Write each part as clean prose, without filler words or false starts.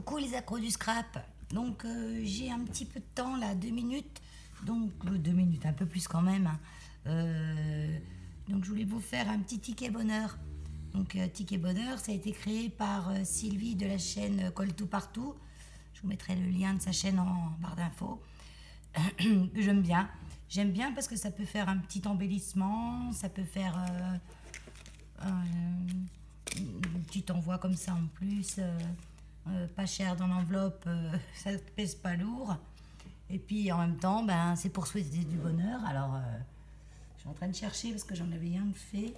Coucou les accros du scrap. Donc j'ai un petit peu de temps là, 2 minutes. Donc 2 minutes, un peu plus quand même. Donc je voulais vous faire un petit ticket bonheur. Donc ticket bonheur, ça a été créé par Sylvie de la chaîne Colle tout partout. Je vous mettrai le lien de sa chaîne en barre d'infos. J'aime bien. J'aime bien parce que ça peut faire un petit embellissement, ça peut faire un petit envoi comme ça en plus. Pas cher dans l'enveloppe, ça ne pèse pas lourd. Et puis en même temps, ben, c'est pour souhaiter du bonheur. Alors, je suis en train de chercher parce que j'en avais rien de fait.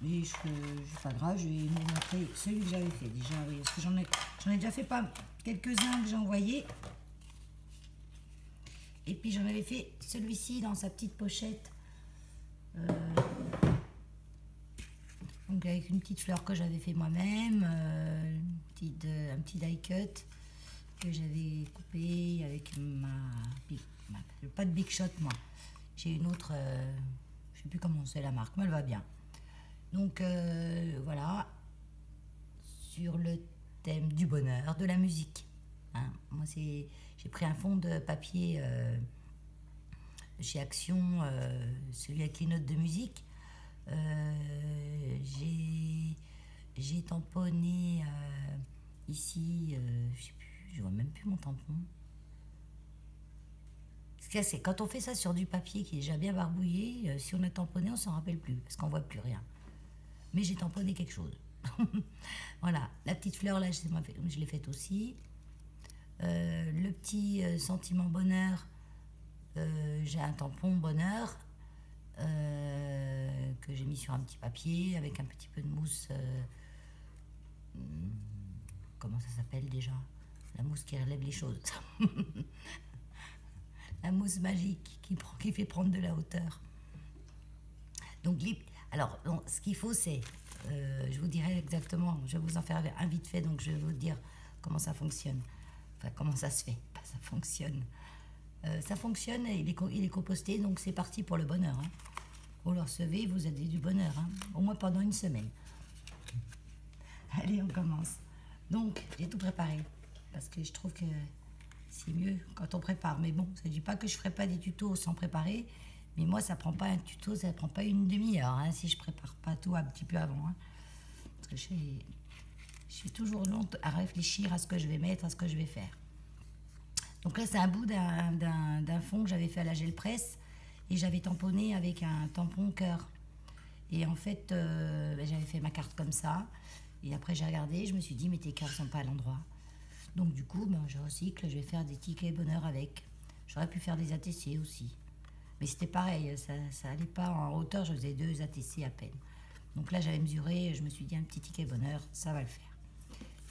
Mais c'est pas grave, je vais vous montrer celui que j'avais fait déjà. Oui, parce que j'en ai déjà fait pas quelques-uns que j'ai envoyés. Et puis j'en avais fait celui-ci dans sa petite pochette. Donc avec une petite fleur que j'avais fait moi-même, un petit die cut que j'avais coupé avec pas de Big Shot moi. J'ai une autre, je sais plus comment c'est la marque, mais elle va bien. Donc voilà, sur le thème du bonheur, de la musique. Hein. Moi j'ai pris un fond de papier chez Action, celui avec les notes de musique. J'ai tamponné ici, je sais plus, je vois même plus mon tampon. Ce qu'il y a, c'est quand on fait ça sur du papier qui est déjà bien barbouillé, si on a tamponné, on s'en rappelle plus parce qu'on voit plus rien. Mais j'ai tamponné quelque chose. Voilà, la petite fleur là, je l'ai faite aussi. Le petit sentiment bonheur, j'ai un tampon bonheur. Que j'ai mis sur un petit papier avec un petit peu de mousse. Comment ça s'appelle déjà? La mousse qui relève les choses. La mousse magique qui fait prendre de la hauteur. Donc, alors, ce qu'il faut, c'est, je vous dirai exactement, je vais vous en faire un vite fait, donc je vais vous dire comment ça fonctionne. Enfin, comment ça se fait, pas ça fonctionne. Ça fonctionne, il est composté, donc c'est parti pour le bonheur. Hein. Vous le recevez, vous avez du bonheur, hein, au moins pendant une semaine. Allez, on commence. Donc, j'ai tout préparé, parce que je trouve que c'est mieux quand on prépare. Mais bon, ça ne dit pas que je ne ferai pas des tutos sans préparer, mais moi, ça ne prend pas un tuto, ça ne prend pas une demi-heure, hein, si je ne prépare pas tout un petit peu avant. Hein. Parce que je suis toujours lente à réfléchir à ce que je vais mettre, à ce que je vais faire. Donc là, c'est un bout d'un fond que j'avais fait à la gel presse et j'avais tamponné avec un tampon cœur. Et en fait, j'avais fait ma carte comme ça. Et après, j'ai regardé, je me suis dit, mais tes cœurs ne sont pas à l'endroit. Donc du coup, je recycle, je vais faire des tickets bonheur avec. J'aurais pu faire des ATC aussi. Mais c'était pareil, ça n'allait pas en hauteur, je faisais 2 ATC à peine. Donc là, j'avais mesuré, je me suis dit, un petit ticket bonheur, ça va le faire.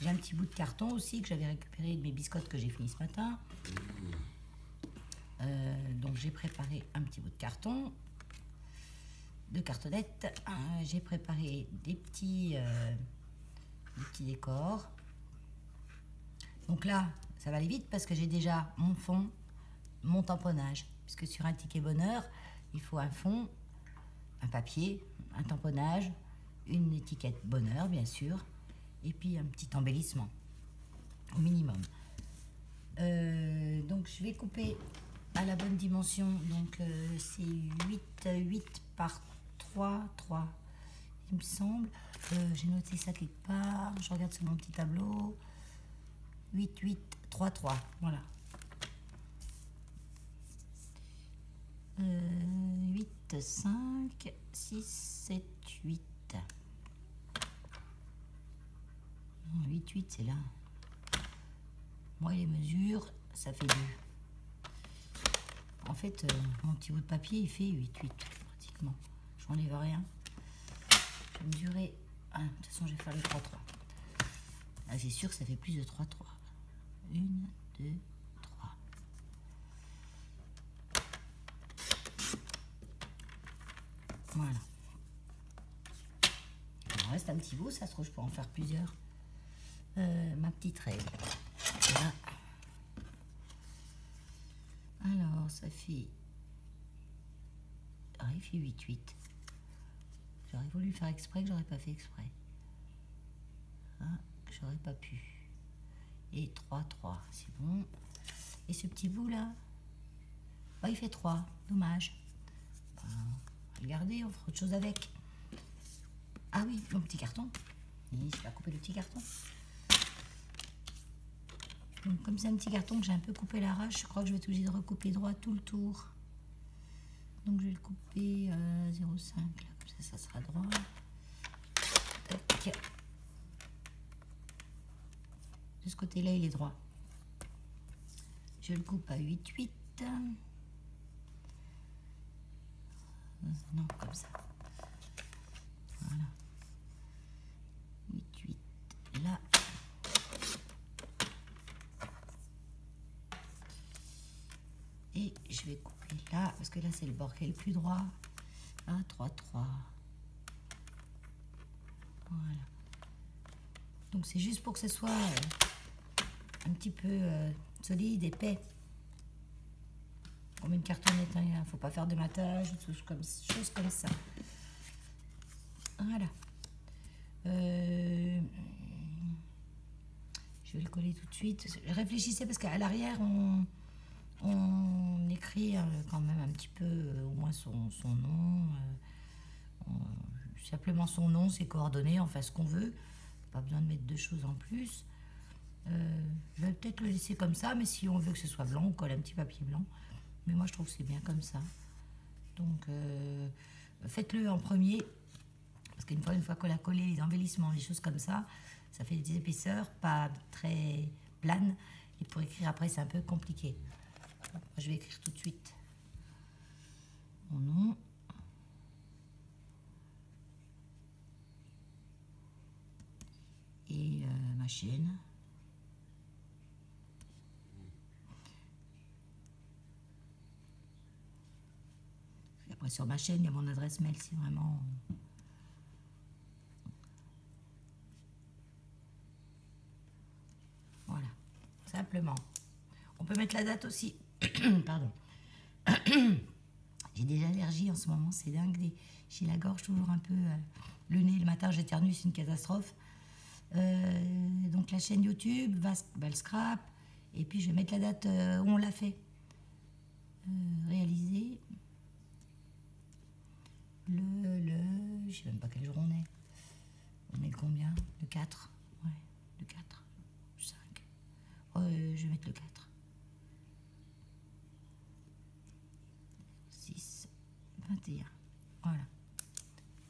J'ai un petit bout de carton aussi que j'avais récupéré de mes biscottes que j'ai fini ce matin. Donc j'ai préparé un petit bout de carton, de cartonnette. J'ai préparé des petits décors. Donc là, ça va aller vite parce que j'ai déjà mon fond, mon tamponnage. Puisque sur un ticket bonheur, il faut un fond, un papier, un tamponnage, une étiquette bonheur bien sûr. Et puis un petit embellissement, au minimum. Donc je vais couper à la bonne dimension. Donc c'est 8 par 3, il me semble. J'ai noté ça quelque part. Je regarde sur mon petit tableau. 8, 3, voilà. 8, 5, 6, 7, 8. 8, c'est là. Moi, les mesures, ça fait 2. En fait, mon petit bout de papier, il fait 8, pratiquement. Je n'enlève rien. Je vais mesurer. Ah, de toute façon, je vais faire le 3. Là, c'est sûr que ça fait plus de 3. 1, 2, 3. Voilà. Il me reste un petit bout, ça se trouve, je peux en faire plusieurs. Ma petite règle. Voilà. Alors, ça fait... Ah, il fait 8. J'aurais voulu faire exprès que j'aurais pas fait exprès. Hein. j'aurais pas pu. Et 3, 3, c'est bon. Et ce petit bout là, bah, il fait 3, dommage. Bah, on va le garder, on fera autre chose avec. Ah oui, mon petit carton. Et je vais couper le petit carton. Donc comme c'est un petit carton que j'ai un peu coupé l'arrache, je crois que je vais être obligée de recouper droit tout le tour. Donc je vais le couper 0,5 là, comme ça sera droit. Tac. De ce côté-là, il est droit. Je le coupe à 8,8. Non, comme ça. Voilà. 8,8 là. Et je vais couper là, parce que là, c'est le bord qui est le plus droit. À 3, 3. Voilà. Donc, c'est juste pour que ce soit un petit peu solide, épais. Comme une cartonnette, il ne faut pas faire de matage, choses comme ça. Voilà. Je vais le coller tout de suite. Réfléchissez parce qu'à l'arrière, on écrit quand même un petit peu, au moins son nom. Simplement son nom, ses coordonnées, enfin ce qu'on veut. Pas besoin de mettre deux choses en plus. Je vais peut-être le laisser comme ça, mais si on veut que ce soit blanc, on colle un petit papier blanc. Mais moi, je trouve que c'est bien comme ça. Donc, faites-le en premier. Parce qu'une fois qu'on a collé les embellissements, les choses comme ça, ça fait des épaisseurs pas très planes. Et pour écrire après, c'est un peu compliqué. Moi, je vais écrire tout de suite mon nom. Et ma chaîne. Après, sur ma chaîne, il y a mon adresse mail si vraiment... Voilà, simplement. On peut mettre la date aussi. Pardon. J'ai des allergies en ce moment, c'est dingue. J'ai la gorge toujours un peu... le nez, le matin, j'éternue, c'est une catastrophe. Donc la chaîne YouTube, va le scrap. Et puis je vais mettre la date où on l'a fait. Réalisé. Je sais même pas quel jour on est. On est le combien? Le 4. Ouais, le 4. 5. Je vais mettre le 4. 6. 21. Voilà.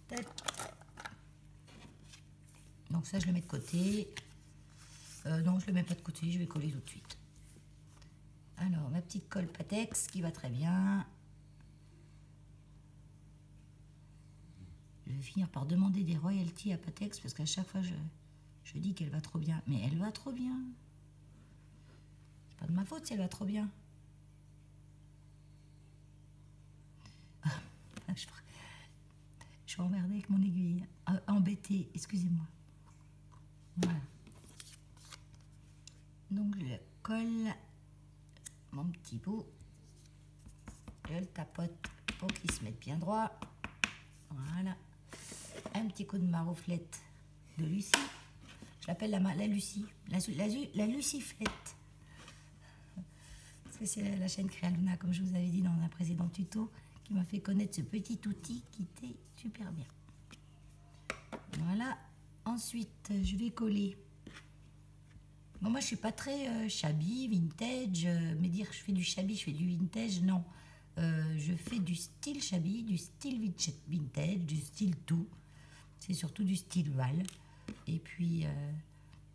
Tac. Donc ça, je le mets de côté. Non, je le mets pas de côté, je vais coller tout de suite. Alors, ma petite colle Patex qui va très bien. Je vais finir par demander des royalties à Patex parce qu'à chaque fois, je dis qu'elle va trop bien. Mais elle va trop bien. C'est pas de ma faute si elle va trop bien. Je suis emmerdée avec mon aiguille. Embêtée, excusez-moi. Voilà. Donc, je colle mon petit bout. Je le tapote pour qu'il se mette bien droit. Voilà. Un petit coup de marouflette de Lucie. Je l'appelle la Lucie. La luciflette. Parce que c'est la chaîne Créaluna, comme je vous avais dit dans un précédent tuto, qui m'a fait connaître ce petit outil qui était super bien. Voilà. Ensuite, je vais coller. Bon, moi, je suis pas très shabby, vintage. Mais dire que je fais du shabby, je fais du vintage, non. Je fais du style shabby, du style vintage, du style tout. C'est surtout du style Val. Et puis,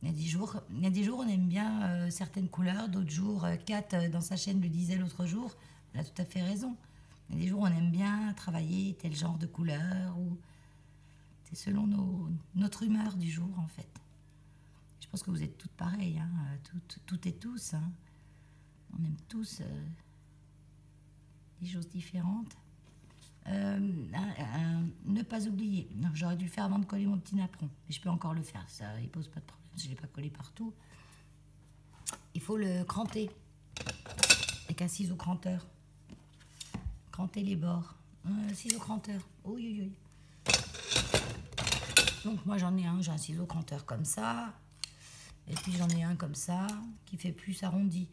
il y a des jours, on aime bien certaines couleurs. D'autres jours, Kat, dans sa chaîne, le disait l'autre jour. Elle a tout à fait raison. Il y a des jours, on aime bien travailler tel genre de couleur. C'est selon notre humeur du jour, en fait. Je pense que vous êtes toutes pareilles, hein, toutes et tous. Hein. On aime tous des choses différentes. Ne pas oublier. J'aurais dû le faire avant de coller mon petit napperon. Mais je peux encore le faire. Ça, il pose pas de problème. Je ne l'ai pas collé partout. Il faut le cranter avec un ciseau cranteur. Cranter les bords. Ciseau cranteur. Oui, oui, oui. Donc moi j'en ai un, j'ai un ciseau cranteur comme ça. Et puis j'en ai un comme ça, qui fait plus arrondi.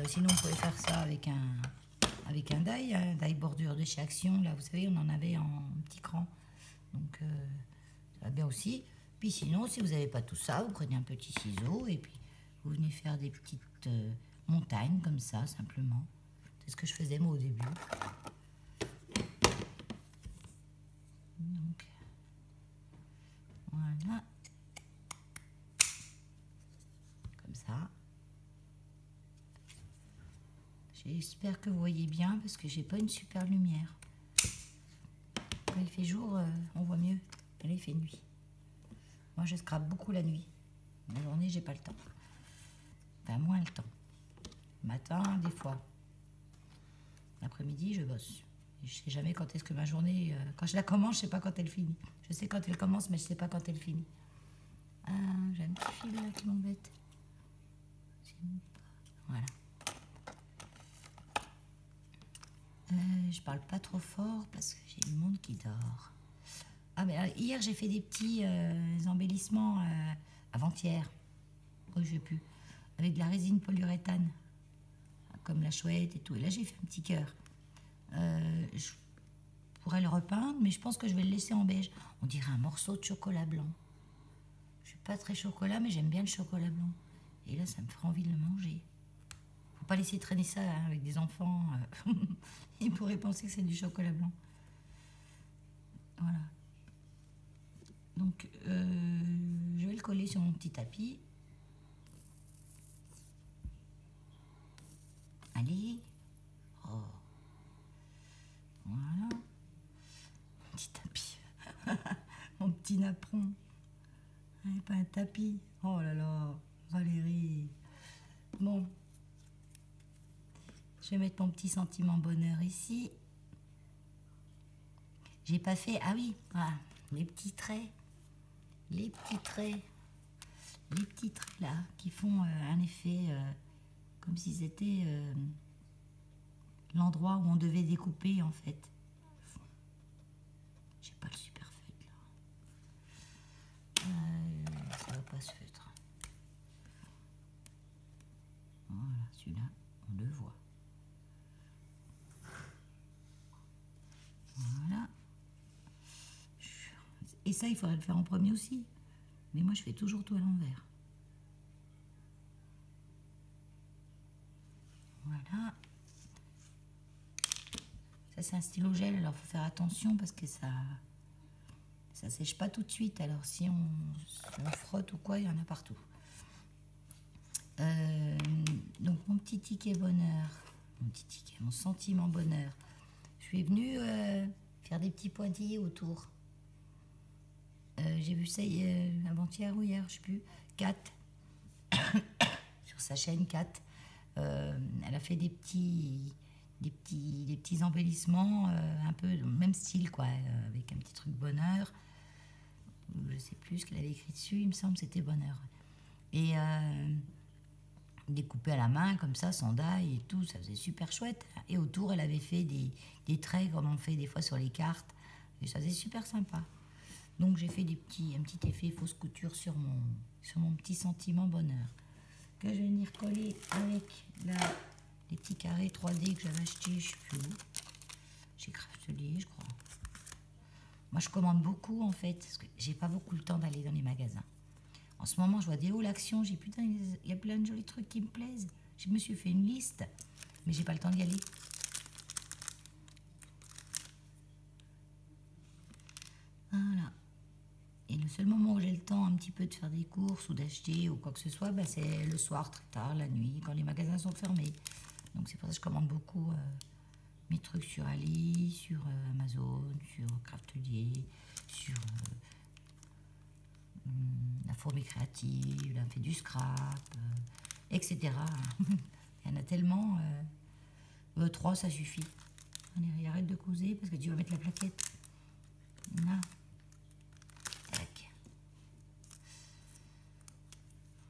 Sinon, on pouvait faire ça avec un die bordure de chez Action. Là, vous savez, on en avait en petit cran. Donc, ça va bien aussi. Puis sinon, si vous n'avez pas tout ça, vous prenez un petit ciseau et puis vous venez faire des petites montagnes comme ça, simplement. C'est ce que je faisais moi au début. Donc, voilà. Comme ça. J'espère que vous voyez bien parce que j'ai pas une super lumière. Quand il fait jour, on voit mieux. Et là, il fait nuit. Moi, je scrape beaucoup la nuit. La journée, j'ai pas le temps. Enfin, moins le temps. Le matin, des fois. L'après-midi, je bosse. Et je sais jamais quand est-ce que ma journée... quand je la commence, je sais pas quand elle finit. Je sais quand elle commence, mais je sais pas quand elle finit. Ah, j'ai un petit fil là qui m'embête. Voilà. Je parle pas trop fort parce que j'ai du monde qui dort. Ah, mais hier, j'ai fait des petits embellissements avant-hier. Oh, je sais plus. Avec de la résine polyuréthane. Comme la chouette et tout. Et là, j'ai fait un petit cœur. Je pourrais le repeindre, mais je pense que je vais le laisser en beige. On dirait un morceau de chocolat blanc. Je suis pas très chocolat, mais j'aime bien le chocolat blanc. Et là, ça me fera envie de le manger. Faut pas laisser traîner ça hein, avec des enfants. Ils pourraient penser que c'est du chocolat blanc. Voilà. Donc, je vais le coller sur mon petit tapis. Allez. Oh. Voilà. Mon petit tapis. Mon petit napperon. Pas un tapis. Oh là là. Valérie. Bon. Je vais mettre mon petit sentiment bonheur ici. J'ai pas fait... Ah oui, voilà. Les petits traits. Les petits traits. Les petits traits là qui font un effet comme si c'était l'endroit où on devait découper en fait. J'ai pas le super feutre là. Ça va pas se feutre. Voilà, celui-là, on le voit. Voilà. Et ça, il faudrait le faire en premier aussi. Mais moi, je fais toujours tout à l'envers. Voilà. Ça, c'est un stylo gel. Alors, il faut faire attention parce que ça sèche pas tout de suite. Alors, si on frotte ou quoi, il y en a partout. Donc, mon petit ticket bonheur. Mon sentiment bonheur. Je suis venue faire des petits pointillés autour. J'ai vu ça avant-hier ou hier, je sais plus. Kat, sur sa chaîne Kat, elle a fait des petits embellissements, un peu dans le même style, quoi, avec un petit truc bonheur. Je sais plus ce qu'elle avait écrit dessus, il me semble que c'était bonheur. Et découpé à la main, comme ça, sans die et tout, ça faisait super chouette. Et autour, elle avait fait des traits, comme on fait des fois sur les cartes, et ça faisait super sympa. Donc j'ai fait un petit effet fausse couture sur mon petit sentiment bonheur. Que je vais venir coller avec les petits carrés 3D que j'avais achetés, je sais plus où. Chez Craftelier, je crois. Moi je commande beaucoup en fait, parce que j'ai pas beaucoup le temps d'aller dans les magasins. En ce moment je vois des hauts l'actions, j'ai putain, il y a plein de jolis trucs qui me plaisent. Je me suis fait une liste, mais j'ai pas le temps d'y aller. Voilà. Et le seul moment où j'ai le temps un petit peu de faire des courses ou d'acheter ou quoi que ce soit, ben c'est le soir, très tard, la nuit, quand les magasins sont fermés. Donc c'est pour ça que je commande beaucoup mes trucs sur Ali, sur Amazon, sur Craftelier, sur la fourmi créative, la fait du scrap, etc. Il y en a tellement. 3, ça suffit. Allez, arrête de causer parce que tu vas mettre la plaquette. Là.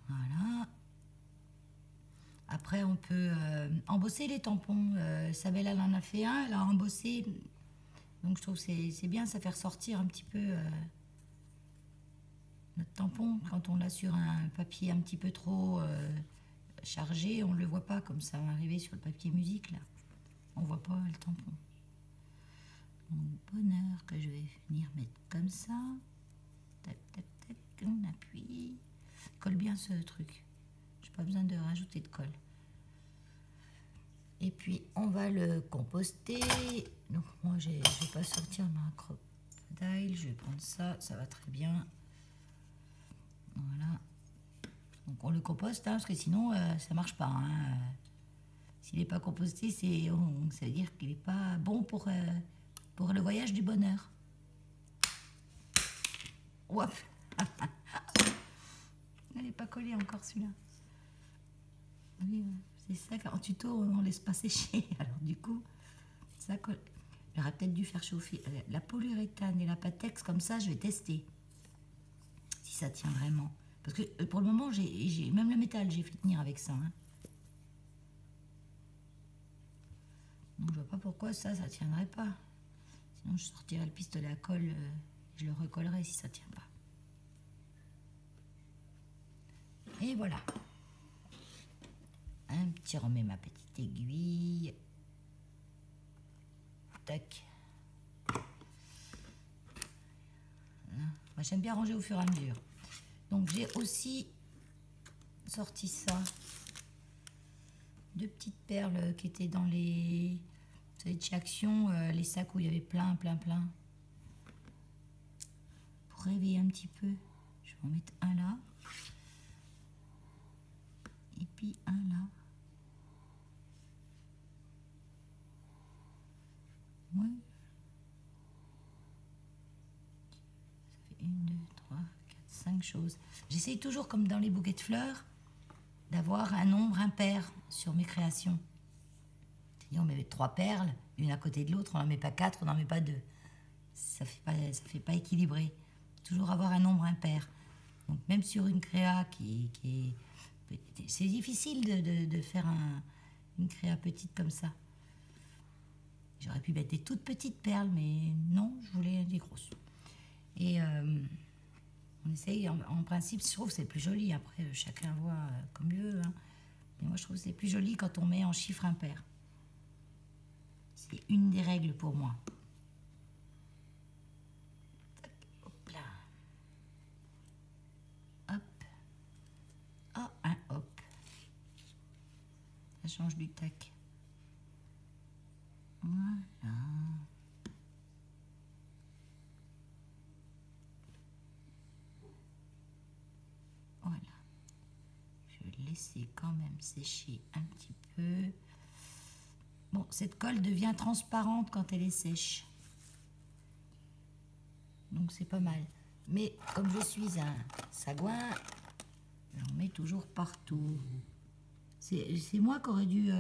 Voilà. Après, on peut embosser les tampons. Sabella elle en a fait un, elle a embossé. Donc, je trouve que c'est bien, ça fait ressortir un petit peu Notre tampon, quand on l'a sur un papier un petit peu trop chargé, on ne le voit pas comme ça va arriver sur le papier musique là. On voit pas le tampon. Donc bonheur que je vais venir mettre comme ça. Tac, tac, tac, on appuie. Colle bien ce truc. J'ai pas besoin de rajouter de colle. Et puis on va le composter. Donc moi je vais pas sortir ma crocodile. Je vais prendre ça, ça va très bien. Voilà. Donc on le composte hein, parce que sinon ça marche pas. Hein. S'il n'est pas composté, ça veut dire qu'il n'est pas bon pour le voyage du bonheur. Ouah. Elle n'est pas collée encore celui-là. Oui, c'est ça qu'en tuto on laisse pas sécher. Alors du coup, ça colle. J'aurais peut-être dû faire chauffer la polyuréthane et la Patex comme ça. Je vais tester si ça tient vraiment. Parce que pour le moment, j'ai même le métal, j'ai fait tenir avec ça. Hein. Donc je vois pas pourquoi ça tiendrait pas. Sinon je sortirais le pistolet à colle, je le recollerai si ça tient pas. Et voilà. Un petit, remets ma petite aiguille. Tac. Moi j'aime bien ranger au fur et à mesure. Donc j'ai aussi sorti ça. 2 petites perles qui étaient dans les... Vous savez, de chez Action, les sacs où il y avait plein. Pour réveiller un petit peu, je vais en mettre un là. Et puis un là. Ouais. Ça fait 1, 2, 3, 4, 5 choses. J'essaye toujours, comme dans les bouquets de fleurs, d'avoir un nombre impair sur mes créations. C'est-à-dire on met 3 perles, une à côté de l'autre, on n'en met pas 4, on n'en met pas 2. Ça fait pas équilibré. Toujours avoir un nombre impair. Donc même sur une créa qui est... C'est difficile de faire une créa petite comme ça. J'aurais pu mettre des toutes petites perles, mais non, je voulais des grosses. Et on essaye, en principe, je trouve que c'est plus joli. Après, chacun voit comme il veut. Hein. Mais moi, je trouve que c'est plus joli quand on met en chiffre impair. C'est une des règles pour moi. Tac, hop là. Hop. Oh, un hop. Ça change du tac. Voilà. Voilà. Je vais laisser quand même sécher un petit peu. Bon, cette colle devient transparente quand elle est sèche. Donc c'est pas mal. Mais comme je suis un sagouin, j'en mets toujours partout. C'est moi qui aurais dû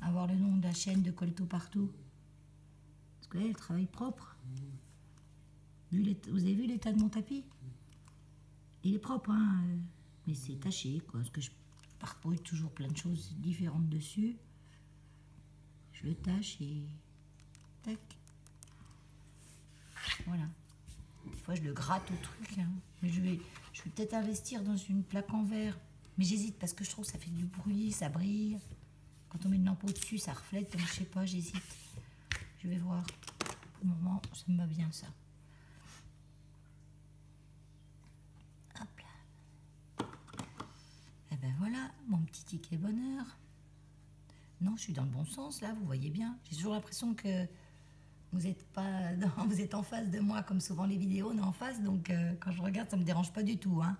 avoir le nom de la chaîne de Colle Tout Partout. Parce que là, elle travaille propre. Vous avez vu l'état de mon tapis? Il est propre, hein, mais c'est taché, quoi. Parce que je parcouille toujours plein de choses différentes dessus. Je le tâche et... Tac. Voilà. Des fois, je le gratte au truc. Hein. Mais je vais peut-être investir dans une plaque en verre. Mais j'hésite parce que je trouve que ça fait du bruit, ça brille. Quand on met une lampe au-dessus, ça reflète. Donc, je sais pas, j'hésite. Je vais voir. Pour le moment, ça me va bien, ça. Hop là. Et ben voilà, mon petit ticket bonheur. Non, je suis dans le bon sens, là, vous voyez bien. J'ai toujours l'impression que vous êtes en face de moi, comme souvent les vidéos, on est en face. Donc, quand je regarde, ça me dérange pas du tout. Hein.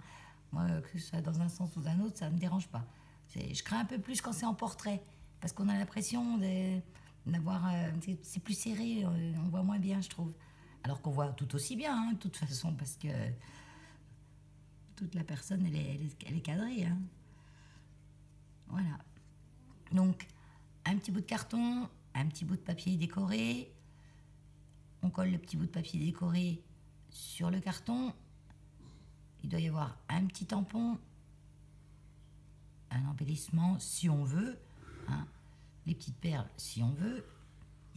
Moi, que ce soit dans un sens ou dans un autre, ça me dérange pas. Je crains un peu plus quand c'est en portrait. Parce qu'on a l'impression d'avoir... c'est plus serré, on voit moins bien, je trouve. Alors qu'on voit tout aussi bien, hein, de toute façon, parce que toute la personne, elle est cadrée. Hein. Voilà. Donc, un petit bout de carton, un petit bout de papier décoré. On colle le petit bout de papier décoré sur le carton. Il doit y avoir un petit tampon, un embellissement si on veut, hein, les petites perles si on veut.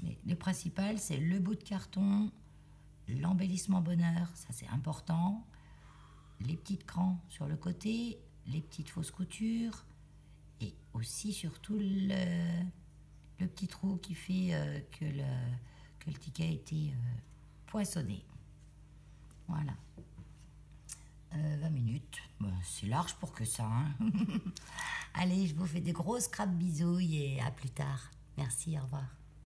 Mais le principal, c'est le bout de carton, l'embellissement bonheur, ça c'est important. les petites crans sur le côté, les petites fausses coutures et aussi surtout le petit trou qui fait que le ticket a été poinçonné. Voilà. 20 minutes, bon, c'est large pour que ça. Hein. Allez, je vous fais des grosses crabes bisouilles et à plus tard. Merci, au revoir.